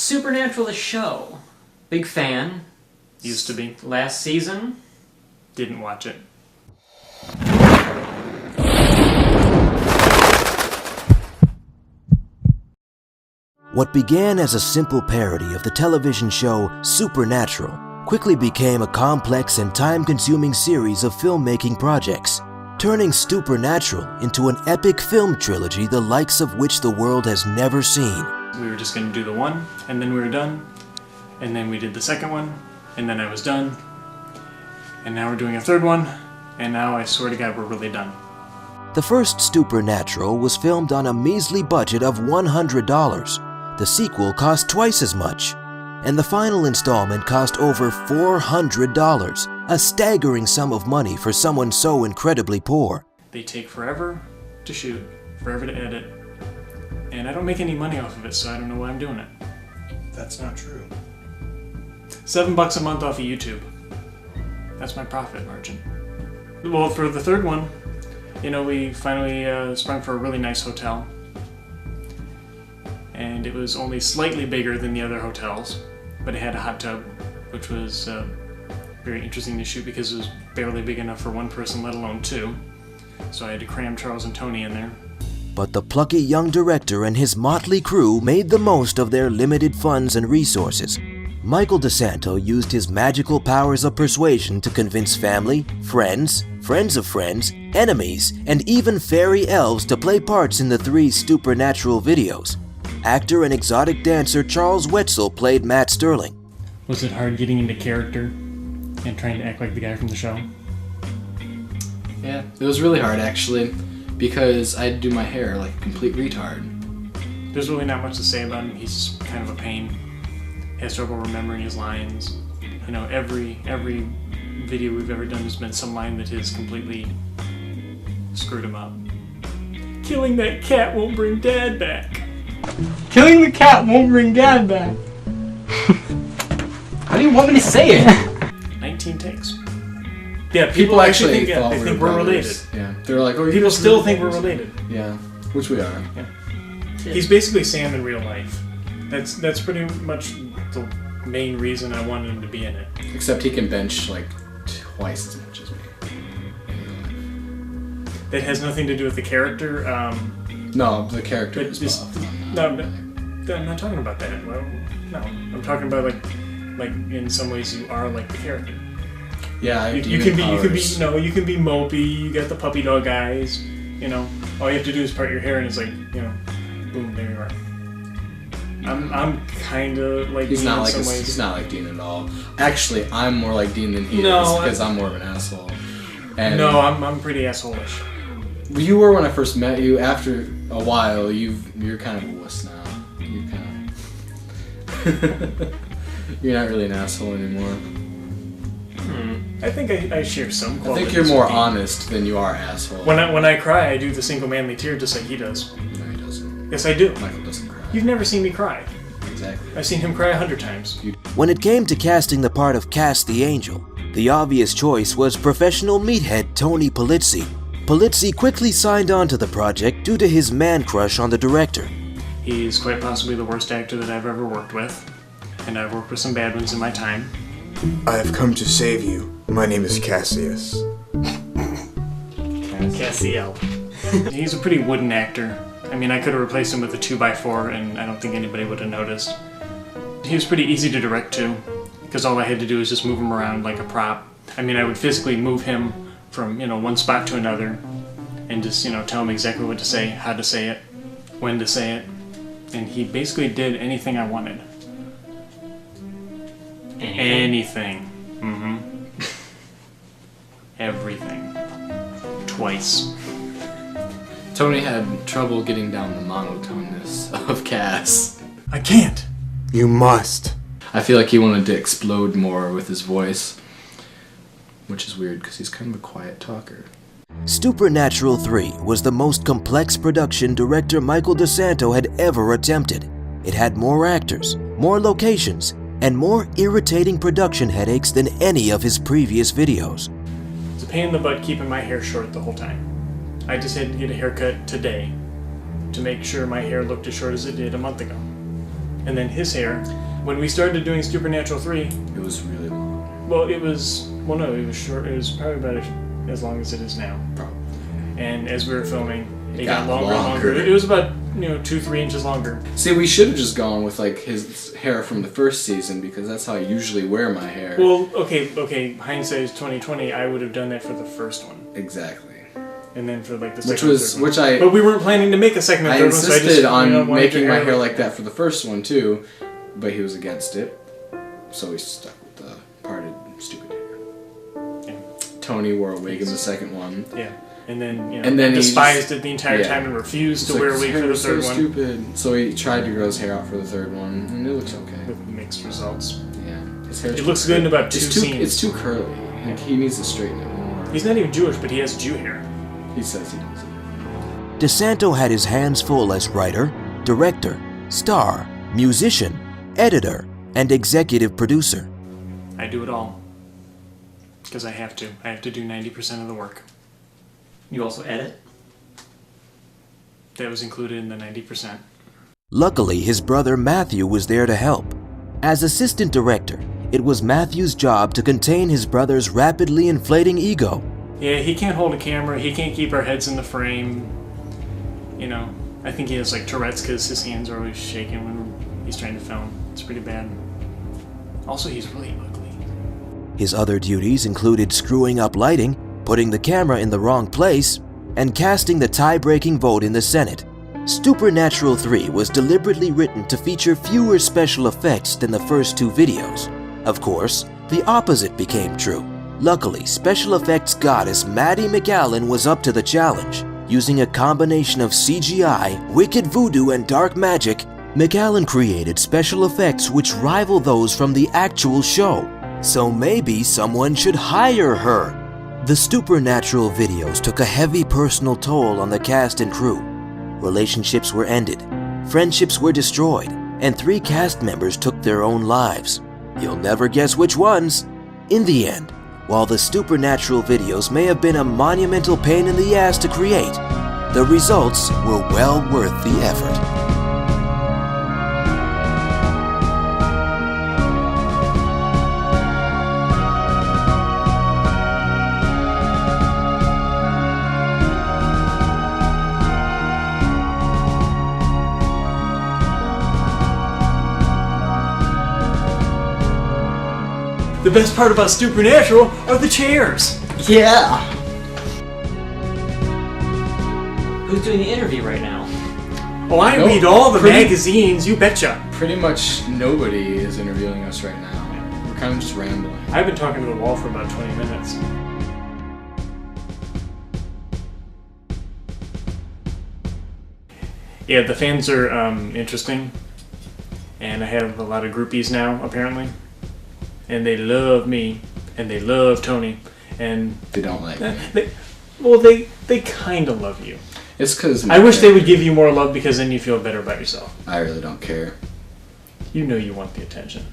Supernatural, the show. Big fan. Used to be. Last season. Didn't watch it. What began as a simple parody of the television show Supernatural quickly became a complex and time-consuming series of filmmaking projects, turning Stupornatural into an epic film trilogy the likes of which the world has never seen. We were just going to do the one, and then we were done. And then we did the second one, and then I was done. And now we're doing a third one, and now I swear to God we're really done. The first Supernatural was filmed on a measly budget of $100. The sequel cost twice as much, and the final installment cost over $400, a staggering sum of money for someone so incredibly poor. They take forever to shoot, forever to edit, and I don't make any money off of it, so I don't know why I'm doing it. That's not true. $7 a month off of YouTube. That's my profit margin. Well, for the third one, you know, we finally sprung for a really nice hotel. And it was only slightly bigger than the other hotels, but it had a hot tub, which was very interesting to shoot because it was barely big enough for one person, let alone two. So I had to cram Charles and Tony in there. But the plucky young director and his motley crew made the most of their limited funds and resources. Michael DeSanto used his magical powers of persuasion to convince family, friends, friends of friends, enemies, and even fairy elves to play parts in the 3 Supernatural videos. Actor and exotic dancer Charles Wetzel played Matt Sterling. Was it hard getting into character and trying to act like the guy from the show? Yeah, it was really hard actually, because I had to do my hair like a complete retard. There's really not much to say about him. He's kind of a pain. He has trouble remembering his lines. You know, every video we've ever done has been some line that has completely screwed him up. Killing that cat won't bring Dad back. Killing the cat won't bring Dad back. How do you want me to say it? 19 takes. Yeah, People actually think, they think we're related. Yeah, they're like, oh, people still think we're related. Yeah, which we are. Yeah. He's basically Sam in real life. That's pretty much the main reason I wanted him to be in it. Except he can bench like twice as much as me. That has nothing to do with the character. No, the character is buff. No, I'm not talking about that. Well, no, I'm talking about like in some ways you are like the character. Yeah, you can be mopey. You got the puppy dog eyes. You know, all you have to do is part your hair, and it's like, you know, boom, there you are. I'm kind of like he's Dean not in like some ways. He's not like Dean at all. Actually, I'm more like Dean than he is because I'm more of an asshole. And no, I'm pretty asshole-ish. You were when I first met you. After a while, you're kind of a wuss now. You kind of you're not really an asshole anymore. I think I share some qualities. I think you're more honest than you are asshole. When I cry, I do the single manly tear just like he does. No, he doesn't. Yes, I do. Michael doesn't cry. You've never seen me cry. Exactly. I've seen him cry 100 times. When it came to casting the part of Cass the Angel, the obvious choice was professional meathead Tony Polizzi. Polizzi quickly signed on to the project due to his man crush on the director. He's quite possibly the worst actor that I've ever worked with, and I've worked with some bad ones in my time. I have come to save you. My name is Cassius. Cassiel. He's a pretty wooden actor. I mean, I could have replaced him with a 2x4 and I don't think anybody would have noticed. He was pretty easy to direct too, because all I had to do was just move him around like a prop. I mean, I would physically move him from, you know, one spot to another and just, you know, tell him exactly what to say, how to say it, when to say it. And he basically did anything I wanted. Anything. Everything. Twice. Tony had trouble getting down the monotoneness of Cass. I can't! You must. I feel like he wanted to explode more with his voice, which is weird because he's kind of a quiet talker. Supernatural 3 was the most complex production director Michael DeSanto had ever attempted. It had more actors, more locations, and more irritating production headaches than any of his previous videos. It's a pain in the butt keeping my hair short the whole time. I just had to get a haircut today to make sure my hair looked as short as it did a month ago. And then his hair, when we started doing Supernatural 3, It was really long. well, it was short. It was probably about as long as it is now. Probably. And as we were filming, it got got longer and longer. longer. It was about 2-3 inches longer. See, we should have just gone with like his hair from the first season because that's how I usually wear my hair. Well, okay. Hindsight is 2020. I would have done that for the first one, Exactly. and then for like the Which second. was and third which one. I But we weren't planning to make a second and I third one. So I insisted just, on wanted making your my hair like that for the first one too, but he was against it, so we stuck with the parted stupid hair. Yeah. Tony wore a wig in the second one. Yeah. And then, And then he despised just- it the entire yeah. time and refused It's to wear a like, wig his for hair the is third so one. stupid. So he tried to grow his hair out for the third one, and it looks okay. With mixed results. Yeah, his hair. It looks good in about two scenes. It's too curly. Like, he needs to straighten it more. He's not even Jewish, but he has Jew hair. He says he does. DeSanto had his hands full as writer, director, star, musician, editor, and executive producer. I do it all. Because I have to. I have to do 90% of the work. You also edit? That was included in the 90%. Luckily, his brother Matthew was there to help. As assistant director, it was Matthew's job to contain his brother's rapidly inflating ego. Yeah, he can't hold a camera. He can't keep our heads in the frame. I think he has like Tourette's because his hands are always shaking when he's trying to film. It's pretty bad. Also, he's really ugly. His other duties included screwing up lighting, putting the camera in the wrong place, and casting the tie-breaking vote in the Senate. Supernatural 3 was deliberately written to feature fewer special effects than the first two videos. Of course, the opposite became true. Luckily, special effects goddess Maddie McAllen was up to the challenge. Using a combination of CGI, wicked voodoo, and dark magic, McAllen created special effects which rival those from the actual show. So maybe someone should hire her. The Supernatural videos took a heavy personal toll on the cast and crew. Relationships were ended, friendships were destroyed, and 3 cast members took their own lives. You'll never guess which ones. In the end, while the Supernatural videos may have been a monumental pain in the ass to create, the results were well worth the effort. The best part about Supernatural are the chairs. Yeah. Who's doing the interview right now? Oh, I Nope. read all the Pretty- magazines, you betcha. Pretty much nobody is interviewing us right now. We're kind of just rambling. I've been talking to the wall for about 20 minutes. Yeah, the fans are interesting. And I have a lot of groupies now, apparently. And they love me. And they love Tony. And They don't like me. they kind of love you. It's because I wish they would give you more love because then you feel better about yourself. I really don't care. You know you want the attention.